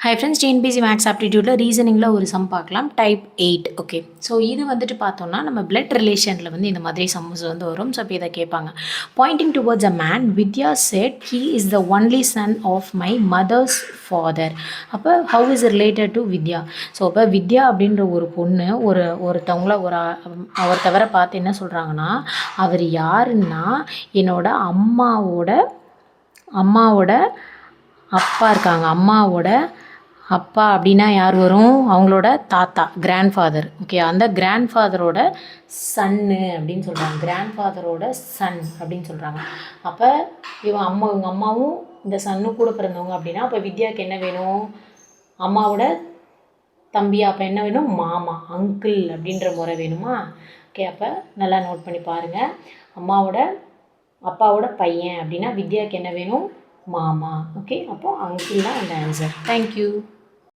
Hi friends, TNPSC maths ஆப்டிடியூட்டில் ரீசனிங்கில் ஒரு some பார்க்கலாம். Type 8. Okay, so இது வந்துட்டு பார்த்தோம்னா நம்ம பிளட் ரிலேஷனில் வந்து இந்த மாதிரி சம்ஸ் வந்து வரும். ஸோ இப்போ இதை கேட்பாங்க. Pointing towards a man, Vidya said he is the only son of my mother's father. அப்போ how is related to Vidya? So இப்போ வித்யா அப்படின்ற ஒரு பொண்ணு ஒருத்தவங்கள ஒருத்தவரை பார்த்து என்ன சொல்கிறாங்கன்னா, அவர் யாருன்னா என்னோட அம்மாவோட அப்பா இருக்காங்க. அம்மாவோட அப்பா அப்படின்னா யார் வரும்? அவங்களோட தாத்தா, கிராண்ட் ஃபாதர். ஓகே, அந்த கிராண்ட் ஃபாதரோட சன்னு அப்படின்னு சொல்கிறாங்க. கிராண்ட் ஃபாதரோட சன் அப்படின்னு சொல்கிறாங்க. அப்போ இவங்க அம்மாவும் இந்த சன்னு கூட பிறந்தவங்க அப்படின்னா அப்போ வித்யாவுக்கு என்ன வேணும்? அம்மாவோட தம்பி. அப்போ என்ன வேணும்? மாமா, அங்கிள் அப்படின்ற முறை வேணுமா? ஓகே, அப்போ நல்லா நோட் பண்ணி பாருங்கள். அப்பாவோட பையன் அப்படின்னா வித்யாவுக்கு என்ன வேணும்? மாமா. ஓகே, அப்போ அங்கிள் தான் அந்த ஆன்சர். தேங்க்யூ.